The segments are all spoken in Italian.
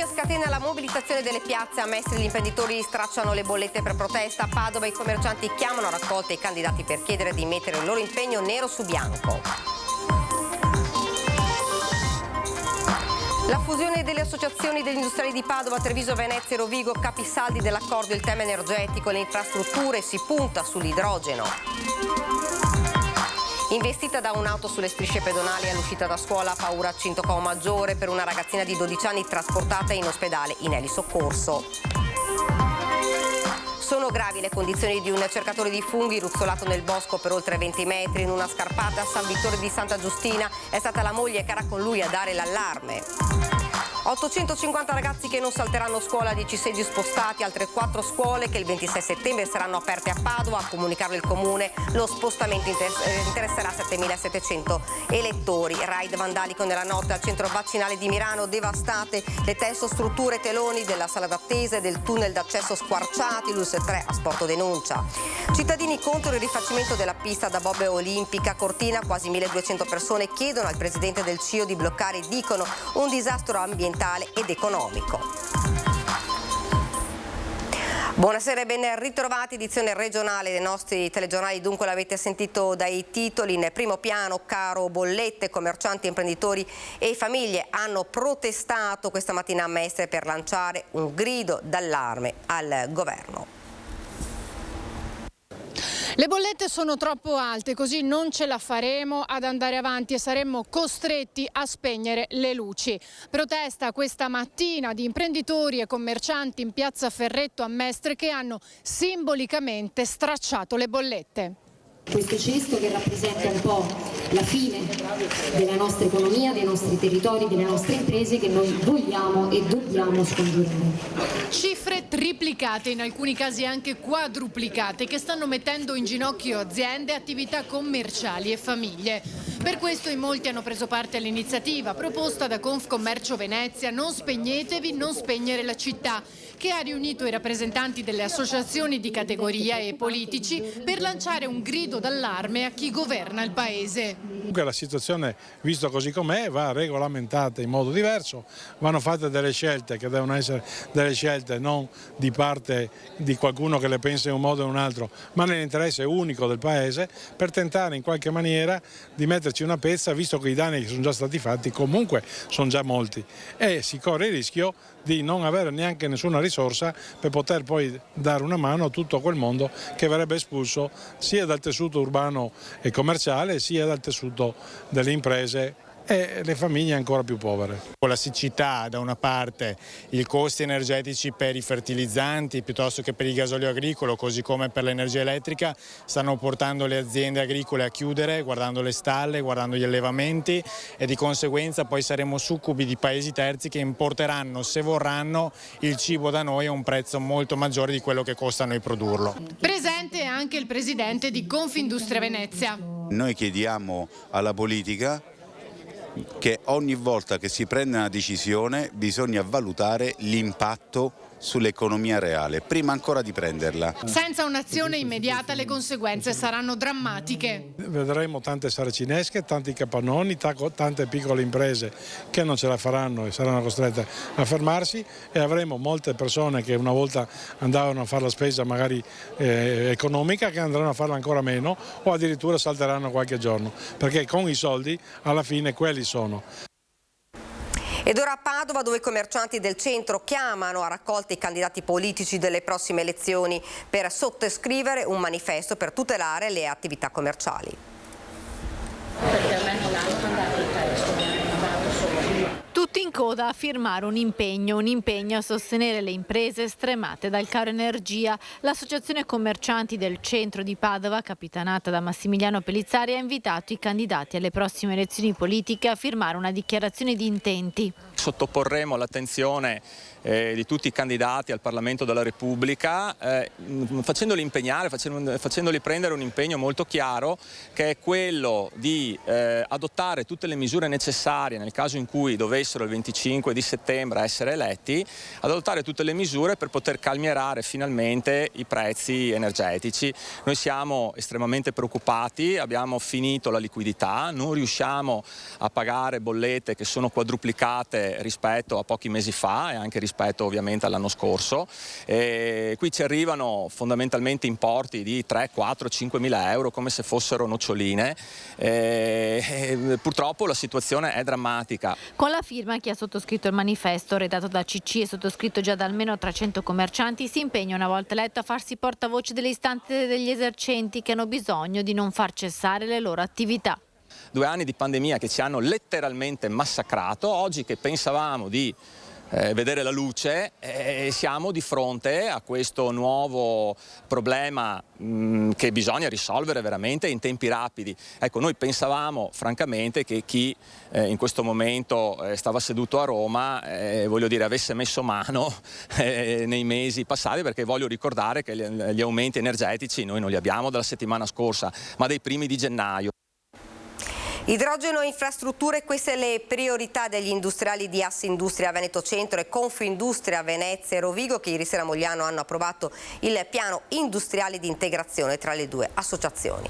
Luglio scatena la mobilitazione delle piazze, a Mestre gli imprenditori stracciano le bollette per protesta, a Padova i commercianti chiamano a raccolte i candidati per chiedere di mettere il loro impegno nero su bianco. La fusione delle associazioni degli industriali di Padova, Treviso, Venezia e Rovigo, capisaldi dell'accordo, il tema energetico e le infrastrutture, si punta sull'idrogeno. Investita da un'auto sulle strisce pedonali all'uscita da scuola, paura a Cintoco Maggiore per una ragazzina di 12 anni trasportata in ospedale in elisoccorso. Sono gravi le condizioni di un cercatore di funghi ruzzolato nel bosco per oltre 20 metri in una scarpata a San Vittore di Santa Giustina. È stata la moglie che era con lui a dare l'allarme. 850 ragazzi che non salteranno scuola, 10 seggi spostati, altre 4 scuole che il 26 settembre saranno aperte a Padova, a comunicarlo il comune. Lo spostamento interesserà 7.700 elettori. Raid vandalico nella notte al centro vaccinale di Milano, devastate le tensostrutture, teloni della sala d'attesa e del tunnel d'accesso squarciati, l'ULSS 3 ha sporto denuncia. Cittadini contro il rifacimento della pista da bob olimpica, Cortina, quasi 1.200 persone chiedono al presidente del CIO di bloccare, dicono un disastro ambientale ed economico. Buonasera e ben ritrovati, edizione regionale dei nostri telegiornali. Dunque l'avete sentito dai titoli, in primo piano caro bollette, commercianti, imprenditori e famiglie hanno protestato questa mattina a Mestre per lanciare un grido d'allarme al governo. Le bollette sono troppo alte, così non ce la faremo ad andare avanti e saremmo costretti a spegnere le luci. Protesta questa mattina di imprenditori e commercianti in piazza Ferretto a Mestre che hanno simbolicamente stracciato le bollette. Questo cesto che rappresenta un po' la fine della nostra economia, dei nostri territori, delle nostre imprese che noi vogliamo e dobbiamo scongiurare. Cifre triplicate, in alcuni casi anche quadruplicate, che stanno mettendo in ginocchio aziende, attività commerciali e famiglie. Per questo in molti hanno preso parte all'iniziativa proposta da Confcommercio Venezia Non spegnetevi, non spegnere la città, che ha riunito i rappresentanti delle associazioni di categoria e politici per lanciare un grido d'allarme a chi governa il paese. Comunque la situazione, visto così com'è, va regolamentata in modo diverso, vanno fatte delle scelte che devono essere delle scelte non di parte di qualcuno che le pensa in un modo o in un altro, ma nell'interesse unico del paese, per tentare in qualche maniera di metterci una pezza, visto che i danni che sono già stati fatti comunque sono già molti e si corre il rischio di non avere neanche nessuna risorsa per poter poi dare una mano a tutto quel mondo che verrebbe espulso sia dal tessuto urbano e commerciale sia dal tessuto delle imprese e le famiglie ancora più povere. Con la siccità da una parte, i costi energetici per i fertilizzanti piuttosto che per il gasolio agricolo, così come per l'energia elettrica, stanno portando le aziende agricole a chiudere, guardando le stalle, guardando gli allevamenti, e di conseguenza poi saremo succubi di paesi terzi che importeranno, se vorranno, il cibo da noi a un prezzo molto maggiore di quello che costa a noi produrlo. Presente anche il presidente di Confindustria Venezia. Noi chiediamo alla politica che ogni volta che si prende una decisione bisogna valutare l'impatto sull'economia reale, prima ancora di prenderla. Senza un'azione immediata le conseguenze saranno drammatiche. Vedremo tante saracinesche, tanti capannoni, tante piccole imprese che non ce la faranno e saranno costrette a fermarsi, e avremo molte persone che una volta andavano a fare la spesa magari economica che andranno a farla ancora meno o addirittura salteranno qualche giorno, perché con i soldi alla fine quelli sono. Ed ora a Padova, dove i commercianti del centro chiamano a raccolta i candidati politici delle prossime elezioni per sottoscrivere un manifesto per tutelare le attività commerciali. Tutti in coda a firmare un impegno a sostenere le imprese stremate dal caro energia. L'Associazione Commercianti del Centro di Padova, capitanata da Massimiliano Pellizzari, ha invitato i candidati alle prossime elezioni politiche a firmare una dichiarazione di intenti. Sottoporremo all'attenzione di tutti i candidati al Parlamento della Repubblica, facendoli impegnare, facendoli prendere un impegno molto chiaro, che è quello di adottare tutte le misure necessarie nel caso in cui dovessero il 25 di settembre a essere eletti, ad adottare tutte le misure per poter calmierare finalmente i prezzi energetici. Noi siamo estremamente preoccupati, abbiamo finito la liquidità, non riusciamo a pagare bollette che sono quadruplicate rispetto a pochi mesi fa e anche rispetto ovviamente all'anno scorso. Qui ci arrivano fondamentalmente importi di 3, 4, 5 mila euro come se fossero noccioline. Purtroppo la situazione è drammatica. Con la firma chi ha sottoscritto il manifesto redatto da CC e sottoscritto già da almeno 300 commercianti si impegna una volta eletto a farsi portavoce delle istanze degli esercenti che hanno bisogno di non far cessare le loro attività. 2 anni di pandemia che ci hanno letteralmente massacrato, oggi che pensavamo di vedere la luce, siamo di fronte a questo nuovo problema che bisogna risolvere veramente in tempi rapidi. Ecco, noi pensavamo francamente che chi in questo momento stava seduto a Roma avesse messo mano nei mesi passati, perché voglio ricordare che gli aumenti energetici noi non li abbiamo dalla settimana scorsa, ma dai primi di gennaio. Idrogeno e infrastrutture, queste le priorità degli industriali di Assindustria Veneto Centro e Confindustria Venezia e Rovigo, che ieri sera a Mogliano hanno approvato il piano industriale di integrazione tra le due associazioni.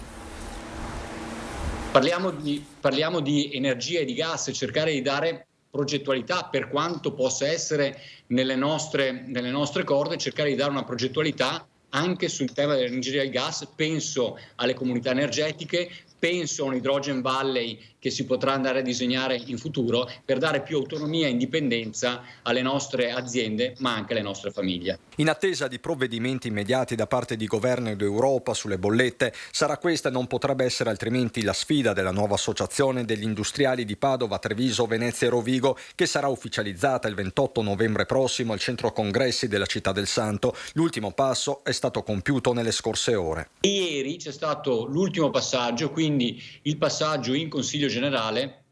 Parliamo di energia e di gas e cercare di dare progettualità per quanto possa essere nelle nostre corde, cercare di dare una progettualità anche sul tema dell'energia e del gas. Penso alle comunità energetiche, penso a un hydrogen valley che si potrà andare a disegnare in futuro per dare più autonomia e indipendenza alle nostre aziende, ma anche alle nostre famiglie. In attesa di provvedimenti immediati da parte di governo ed Europa sulle bollette, sarà questa e non potrebbe essere altrimenti la sfida della nuova associazione degli industriali di Padova, Treviso, Venezia e Rovigo, che sarà ufficializzata il 28 novembre prossimo al centro congressi della Città del Santo. L'ultimo passo è stato compiuto nelle scorse ore. Ieri c'è stato l'ultimo passaggio, quindi il passaggio in Consiglio Generale,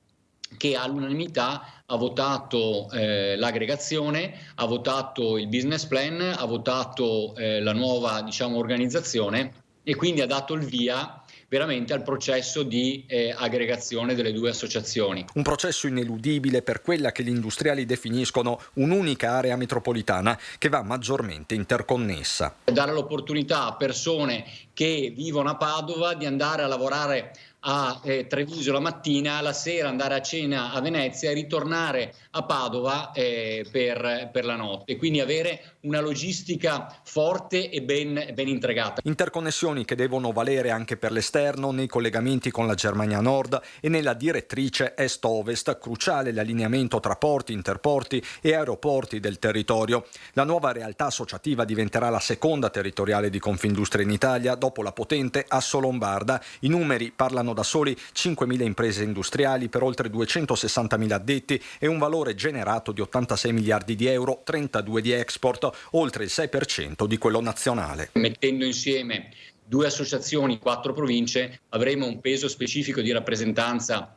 che all'unanimità ha votato l'aggregazione, ha votato il business plan, ha votato la nuova organizzazione e quindi ha dato il via veramente al processo di aggregazione delle due associazioni. Un processo ineludibile per quella che gli industriali definiscono un'unica area metropolitana che va maggiormente interconnessa. Dare l'opportunità a persone che vivono a Padova di andare a lavorare a Treviso la mattina, la sera andare a cena a Venezia e ritornare a Padova per la notte, quindi avere una logistica forte e ben integrata. Interconnessioni che devono valere anche per l'esterno, nei collegamenti con la Germania Nord e nella direttrice Est-Ovest, cruciale l'allineamento tra porti, interporti e aeroporti del territorio. La nuova realtà associativa diventerà la seconda territoriale di Confindustria in Italia dopo la potente Assolombarda. I numeri parlano da soli: 5.000 imprese industriali per oltre 260.000 addetti e un valore generato di 86 miliardi di euro, 32 di export, oltre il 6% di quello nazionale. Mettendo insieme 2 associazioni, 4 province, avremo un peso specifico di rappresentanza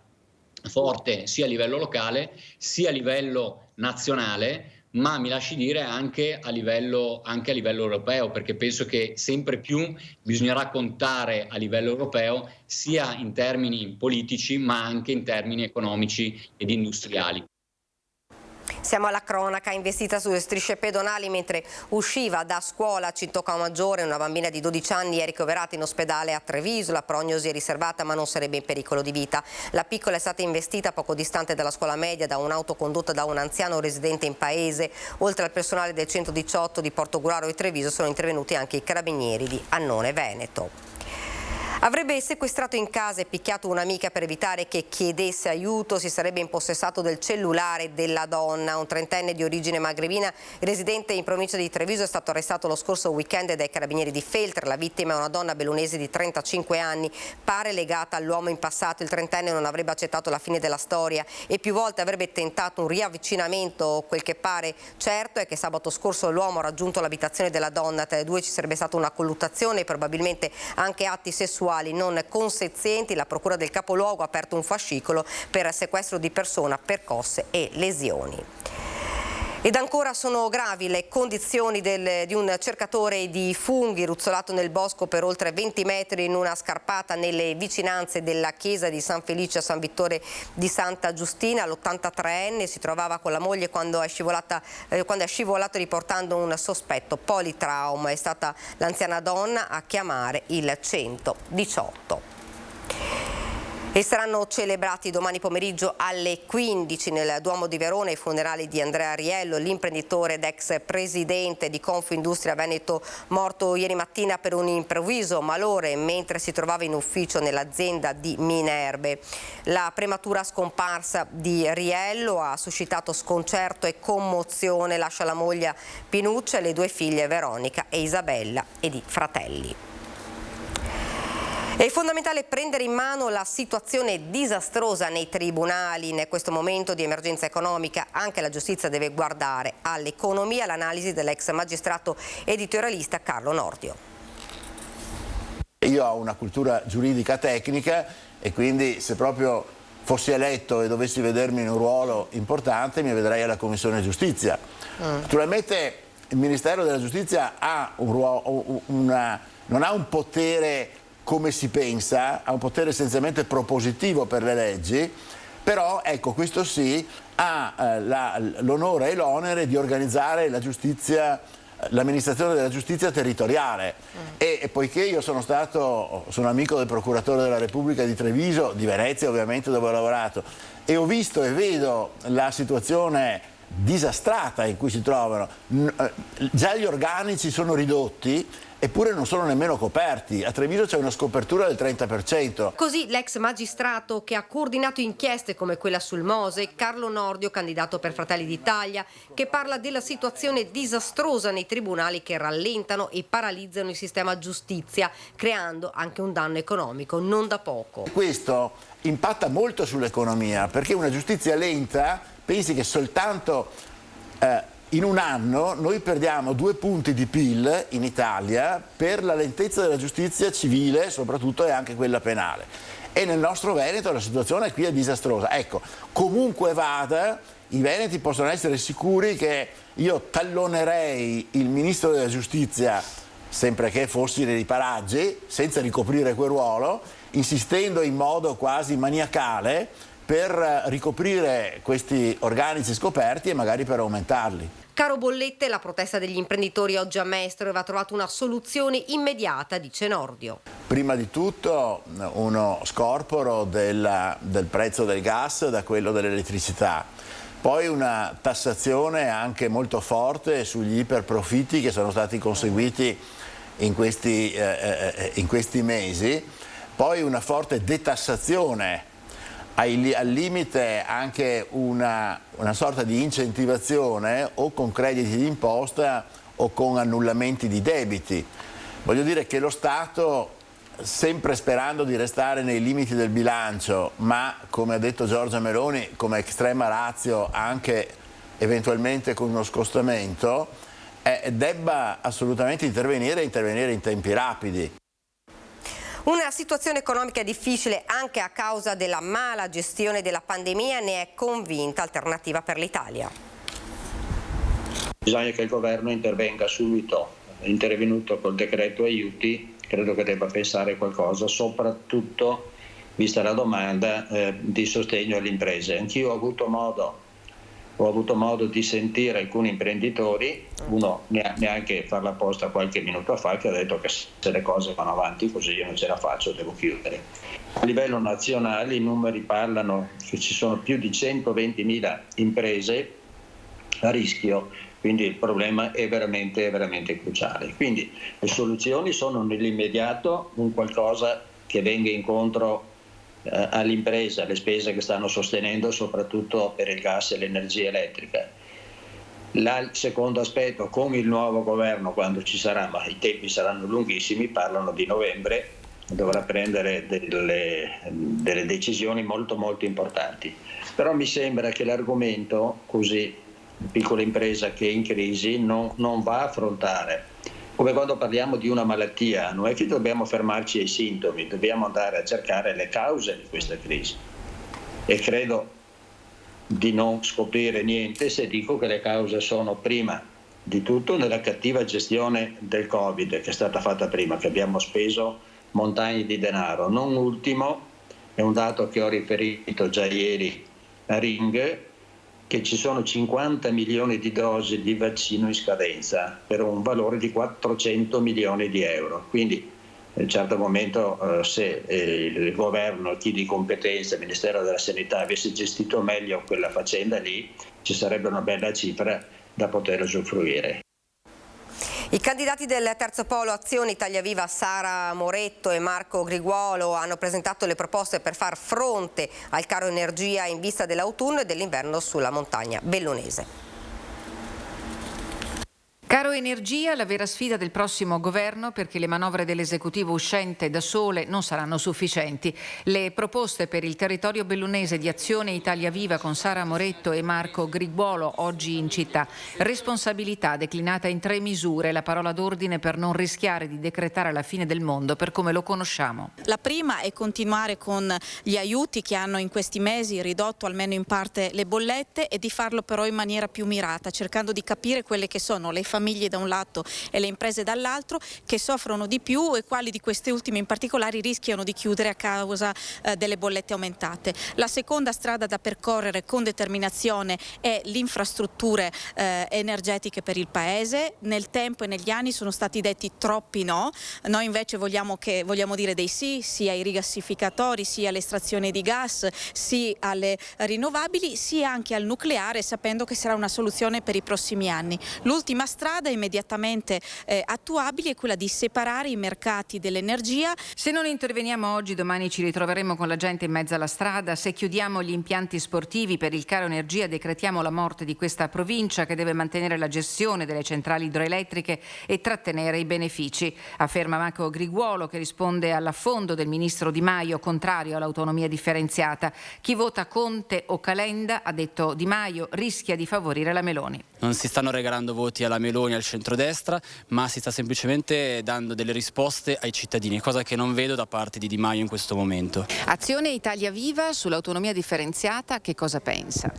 forte sia a livello locale sia a livello nazionale, ma mi lasci dire anche a livello europeo, perché penso che sempre più bisognerà contare a livello europeo sia in termini politici ma anche in termini economici ed industriali. Siamo alla cronaca. Investita sulle strisce pedonali mentre usciva da scuola a Cintocao-Maggiore, una bambina di 12 anni è ricoverata in ospedale a Treviso. La prognosi è riservata ma non sarebbe in pericolo di vita. La piccola è stata investita poco distante dalla scuola media da un'auto condotta da un anziano residente in paese. Oltre al personale del 118 di Portogruaro e Treviso sono intervenuti anche i carabinieri di Annone Veneto. Avrebbe sequestrato in casa e picchiato un'amica per evitare che chiedesse aiuto. Si sarebbe impossessato del cellulare della donna. Un trentenne di origine magrebina residente in provincia di Treviso è stato arrestato lo scorso weekend dai carabinieri di Feltre. La vittima è una donna bellunese di 35 anni, pare legata all'uomo in passato. Il trentenne non avrebbe accettato la fine della storia e più volte avrebbe tentato un riavvicinamento. Quel che pare certo è che sabato scorso l'uomo ha raggiunto l'abitazione della donna. Tra le due ci sarebbe stata una colluttazione e probabilmente anche atti sessuali non consenzienti. La procura del capoluogo ha aperto un fascicolo per sequestro di persona, percosse e lesioni. Ed ancora sono gravi le condizioni di un cercatore di funghi ruzzolato nel bosco per oltre 20 metri in una scarpata nelle vicinanze della chiesa di San Felice a San Vittore di Santa Giustina. L'83enne si trovava con la moglie quando è scivolato riportando un sospetto politrauma. È stata l'anziana donna a chiamare il 118. E saranno celebrati domani pomeriggio alle 15 nel Duomo di Verona i funerali di Andrea Riello, l'imprenditore ed ex presidente di Confindustria Veneto, morto ieri mattina per un improvviso malore mentre si trovava in ufficio nell'azienda di Minerbe. La prematura scomparsa di Riello ha suscitato sconcerto e commozione. Lascia la moglie Pinuccia e le due figlie Veronica e Isabella ed i fratelli. È fondamentale prendere in mano la situazione disastrosa nei tribunali. In questo momento di emergenza economica anche la giustizia deve guardare all'economia. L'analisi dell'ex magistrato editorialista Carlo Nordio. Io ho una cultura giuridica tecnica e quindi se proprio fossi eletto e dovessi vedermi in un ruolo importante mi vedrei alla Commissione Giustizia. Naturalmente il Ministero della Giustizia ha un ruolo, non ha un potere come si pensa, ha un potere essenzialmente propositivo per le leggi, però ecco, questo sì, ha l'onore e l'onere di organizzare la giustizia, l'amministrazione della giustizia territoriale e poiché io sono amico del procuratore della Repubblica di Treviso, di Venezia ovviamente dove ho lavorato, e ho visto e vedo la situazione disastrata in cui si trovano, già gli organici sono ridotti eppure non sono nemmeno coperti. A Treviso c'è una scopertura del 30%. Così l'ex magistrato che ha coordinato inchieste come quella sul Mose, Carlo Nordio, candidato per Fratelli d'Italia, che parla della situazione disastrosa nei tribunali che rallentano e paralizzano il sistema giustizia, creando anche un danno economico non da poco. Questo impatta molto sull'economia, perché una giustizia lenta, pensi che soltanto in un anno noi perdiamo 2 punti di PIL in Italia per la lentezza della giustizia civile soprattutto e anche quella penale. E nel nostro Veneto la situazione qui è disastrosa. Ecco, comunque vada, i veneti possono essere sicuri che io tallonerei il Ministro della Giustizia, sempre che fossi nei paraggi, senza ricoprire quel ruolo, insistendo in modo quasi maniacale per ricoprire questi organici scoperti e magari per aumentarli. Caro bollette, la protesta degli imprenditori oggi a Mestre aveva trovato una soluzione immediata, dice Nordio. Prima di tutto uno scorporo del prezzo del gas da quello dell'elettricità, poi una tassazione anche molto forte sugli iperprofitti che sono stati conseguiti in questi mesi, poi una forte detassazione, al limite anche una sorta di incentivazione o con crediti d'imposta o con annullamenti di debiti. Voglio dire che lo Stato, sempre sperando di restare nei limiti del bilancio, ma come ha detto Giorgia Meloni, come extrema ratio anche eventualmente con uno scostamento, debba assolutamente intervenire in tempi rapidi. Una situazione economica difficile anche a causa della mala gestione della pandemia, ne è convinta Alternativa per l'Italia. Bisogna che il governo intervenga subito, è intervenuto col decreto aiuti, credo che debba pensare qualcosa, soprattutto vista la domanda di sostegno alle imprese. Anch'io ho avuto modo di sentire alcuni imprenditori, uno neanche farla apposta qualche minuto fa, che ha detto che se le cose vanno avanti così io non ce la faccio, devo chiudere. A livello nazionale i numeri parlano che ci sono più di 120.000 imprese a rischio, quindi il problema è veramente cruciale. Quindi le soluzioni sono nell'immediato un qualcosa che venga incontro all'impresa, alle spese che stanno sostenendo soprattutto per il gas e l'energia elettrica. Il secondo aspetto, con il nuovo governo quando ci sarà, ma i tempi saranno lunghissimi, parlano di novembre, dovrà prendere delle decisioni molto importanti. Però mi sembra che l'argomento, così piccola impresa che è in crisi, non va a affrontare. Come quando parliamo di una malattia, non è che dobbiamo fermarci ai sintomi, dobbiamo andare a cercare le cause di questa crisi. E credo di non scoprire niente se dico che le cause sono prima di tutto nella cattiva gestione del Covid che è stata fatta prima, che abbiamo speso montagne di denaro. Non ultimo, è un dato che ho riferito già ieri a Ring, che ci sono 50 milioni di dosi di vaccino in scadenza per un valore di 400 milioni di euro. Quindi a un certo momento se il governo, chi di competenza, il Ministero della Sanità avesse gestito meglio quella faccenda lì, ci sarebbe una bella cifra da poter usufruire. I candidati del Terzo Polo Azione Italia Viva, Sara Moretto e Marco Griguolo, hanno presentato le proposte per far fronte al caro energia in vista dell'autunno e dell'inverno sulla montagna bellunese. Caro energia, la vera sfida del prossimo governo, perché le manovre dell'esecutivo uscente da sole non saranno sufficienti. Le proposte per il territorio bellunese di Azione Italia Viva con Sara Moretto e Marco Griguolo oggi in città. Responsabilità declinata in 3 misure, la parola d'ordine per non rischiare di decretare la fine del mondo per come lo conosciamo. La prima è continuare con gli aiuti che hanno in questi mesi ridotto almeno in parte le bollette e di farlo però in maniera più mirata, cercando di capire quelle che sono le famiglie da un lato e le imprese dall'altro che soffrono di più e quali di queste ultime in particolare rischiano di chiudere a causa delle bollette aumentate. La seconda strada da percorrere con determinazione è le infrastrutture energetiche per il Paese. Nel tempo e negli anni sono stati detti troppi no, noi invece vogliamo dire dei sì, sia ai rigassificatori, sia all'estrazione di gas, sì alle rinnovabili, sia anche al nucleare, sapendo che sarà una soluzione per i prossimi anni. L'ultima strada immediatamente attuabile è quella di separare i mercati dell'energia. Se non interveniamo oggi, domani ci ritroveremo con la gente in mezzo alla strada. Se chiudiamo gli impianti sportivi per il caro energia, decretiamo la morte di questa provincia che deve mantenere la gestione delle centrali idroelettriche e trattenere i benefici, afferma Marco Griguolo, che risponde all'affondo del ministro Di Maio contrario all'autonomia differenziata. Chi vota Conte o Calenda, ha detto Di Maio, rischia di favorire la Meloni. Non si stanno regalando voti alla Meloni, al centrodestra, ma si sta semplicemente dando delle risposte ai cittadini, cosa che non vedo da parte di Di Maio in questo momento. Azione Italia Viva sull'autonomia differenziata, che cosa pensa?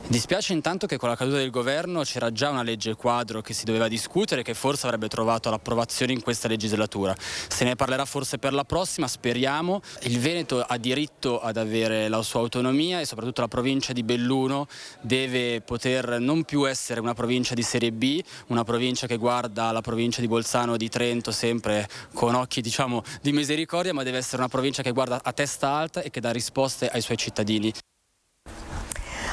Dispiace intanto che con la caduta del governo c'era già una legge quadro che si doveva discutere, che forse avrebbe trovato l'approvazione in questa legislatura. Se ne parlerà forse per la prossima, speriamo. Il Veneto ha diritto ad avere la sua autonomia e soprattutto la provincia di Belluno deve poter non più essere una provincia di serie B, una provincia che guarda la provincia di Bolzano o di Trento sempre con occhi di misericordia, ma deve essere una provincia che guarda a testa alta e che dà risposte ai suoi cittadini.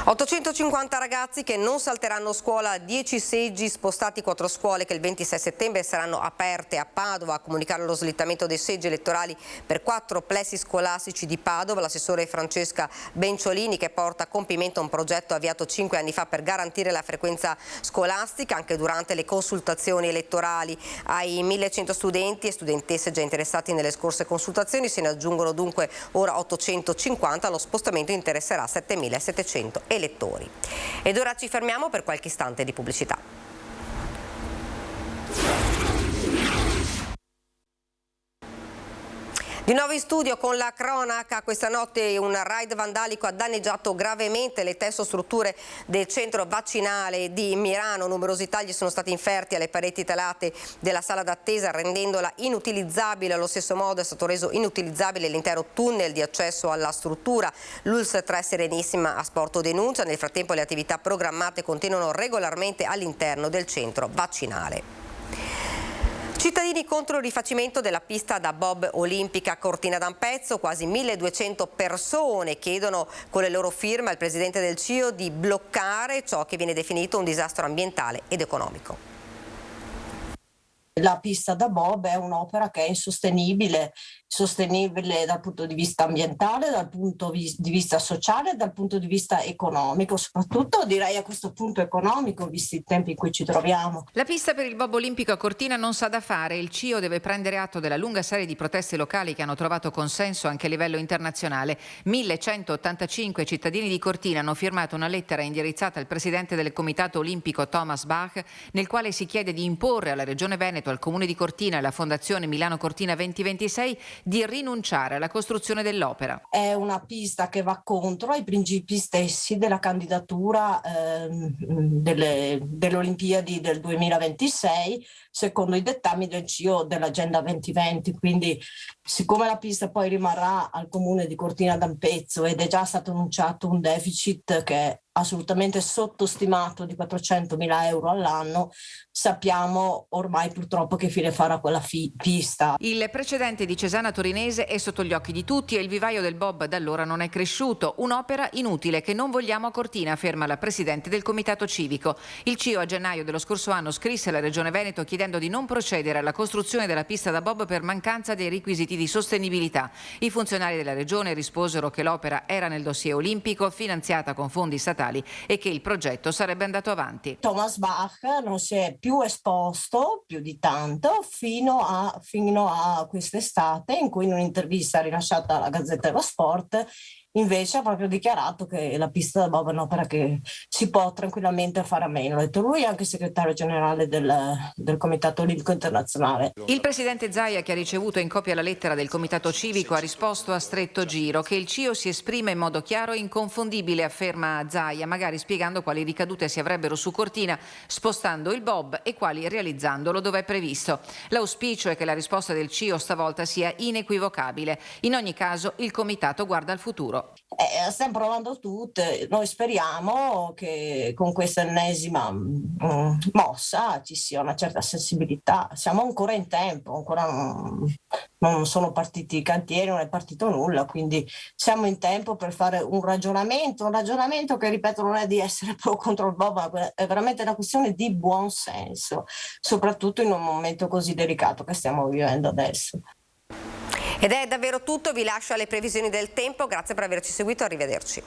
850 ragazzi che non salteranno scuola, 10 seggi spostati, 4 scuole che il 26 settembre saranno aperte a Padova. A comunicare lo slittamento dei seggi elettorali per 4 plessi scolastici di Padova l'assessore Francesca Benciolini, che porta a compimento un progetto avviato 5 anni fa per garantire la frequenza scolastica anche durante le consultazioni elettorali. Ai 1100 studenti e studentesse già interessati nelle scorse consultazioni se ne aggiungono dunque ora 850, lo spostamento interesserà 7700 elettori. Ed ora ci fermiamo per qualche istante di pubblicità. Di nuovo in studio con la cronaca. Questa notte un raid vandalico ha danneggiato gravemente le tessostrutture del centro vaccinale di Mirano. Numerosi tagli sono stati inferti alle pareti telate della sala d'attesa, rendendola inutilizzabile. Allo stesso modo è stato reso inutilizzabile l'intero tunnel di accesso alla struttura. L'ULSS 3 Serenissima ha sporto denuncia. Nel frattempo le attività programmate continuano regolarmente all'interno del centro vaccinale. Cittadini contro il rifacimento della pista da bob olimpica Cortina d'Ampezzo. Quasi 1200 persone chiedono con le loro firme al presidente del CIO di bloccare ciò che viene definito un disastro ambientale ed economico. La pista da bob è un'opera che è insostenibile, sostenibile dal punto di vista ambientale, dal punto di vista sociale, dal punto di vista economico, soprattutto direi a questo punto economico, visti i tempi in cui ci troviamo. La pista per il bob olimpico a Cortina non sa da fare. Il CIO deve prendere atto della lunga serie di proteste locali che hanno trovato consenso anche a livello internazionale. 1185 cittadini di Cortina hanno firmato una lettera indirizzata al presidente del Comitato Olimpico Thomas Bach, nel quale si chiede di imporre alla Regione Veneto Veneto, al Comune di Cortina e alla Fondazione Milano Cortina 2026 di rinunciare alla costruzione dell'opera. È una pista che va contro i principi stessi della candidatura delle Olimpiadi del 2026, secondo i dettami del CIO dell'Agenda 2020. Quindi, siccome la pista poi rimarrà al Comune di Cortina d'Ampezzo ed è già stato annunciato un deficit che è assolutamente sottostimato di 400.000 euro all'anno, sappiamo ormai purtroppo che fine farà quella pista. Il precedente di Cesana Torinese è sotto gli occhi di tutti e il vivaio del bob da allora non è cresciuto. Un'opera inutile che non vogliamo a Cortina, afferma la presidente del comitato civico. Il CIO a gennaio dello scorso anno scrisse alla Regione Veneto chiedendo di non procedere alla costruzione della pista da bob per mancanza dei requisiti di sostenibilità. I funzionari della Regione risposero che l'opera era nel dossier olimpico, finanziata con fondi statali e che il progetto sarebbe andato avanti. Thomas Bach non si è più esposto più di tanto fino a quest'estate, in cui in un'intervista rilasciata alla Gazzetta dello Sport invece ha proprio dichiarato che la pista da bob è un'opera che si può tranquillamente fare a meno. Ha detto lui, anche segretario generale del Comitato Olimpico Internazionale. Il presidente Zaia, che ha ricevuto in copia la lettera del Comitato Civico, ha risposto a stretto giro che il CIO si esprime in modo chiaro e inconfondibile, afferma Zaia, magari spiegando quali ricadute si avrebbero su Cortina spostando il bob e quali realizzandolo dove è previsto. L'auspicio è che la risposta del CIO stavolta sia inequivocabile. In ogni caso il Comitato guarda al futuro. Stiamo provando tutte, noi speriamo che con questa ennesima mossa ci sia una certa sensibilità. Siamo ancora in tempo, ancora non sono partiti i cantieri, non è partito nulla, quindi siamo in tempo per fare un ragionamento che, ripeto, non è di essere pro contro il bob, ma è veramente una questione di buon senso, soprattutto in un momento così delicato che stiamo vivendo adesso. Ed è davvero tutto, vi lascio alle previsioni del tempo, grazie per averci seguito, arrivederci.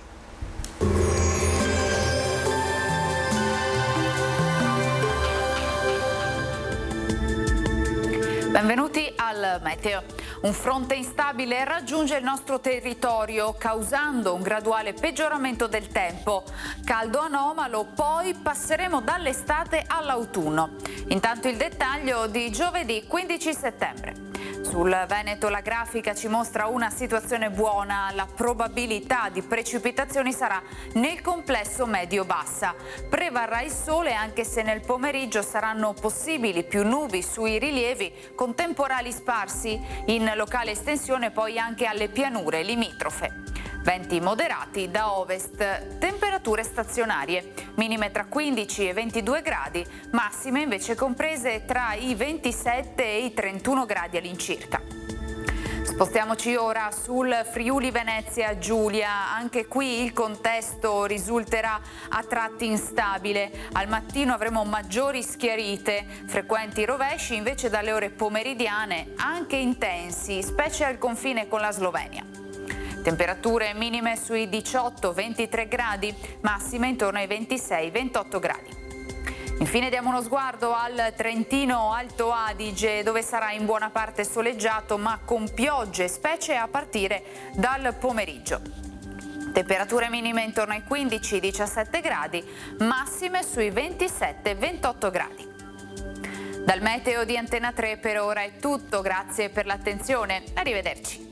Benvenuti al meteo. Un fronte instabile raggiunge il nostro territorio causando un graduale peggioramento del tempo. Caldo anomalo, poi passeremo dall'estate all'autunno. Intanto il dettaglio di giovedì 15 settembre. Sul Veneto la grafica ci mostra una situazione buona, la probabilità di precipitazioni sarà nel complesso medio-bassa. Prevarrà il sole anche se nel pomeriggio saranno possibili più nubi sui rilievi con temporali sparsi in locale estensione poi anche alle pianure limitrofe. Venti moderati da ovest, temperature stazionarie, minime tra 15 e 22 gradi, massime invece comprese tra i 27 e i 31 gradi all'incirca. Spostiamoci ora sul Friuli Venezia Giulia, anche qui il contesto risulterà a tratti instabile. Al mattino avremo maggiori schiarite, frequenti rovesci invece dalle ore pomeridiane, anche intensi, specie al confine con la Slovenia. Temperature minime sui 18-23 gradi, massime intorno ai 26-28 gradi. Infine diamo uno sguardo al Trentino Alto Adige, dove sarà in buona parte soleggiato ma con piogge, specie a partire dal pomeriggio. Temperature minime intorno ai 15-17 gradi, massime sui 27-28 gradi. Dal meteo di Antena 3 per ora è tutto, grazie per l'attenzione, arrivederci.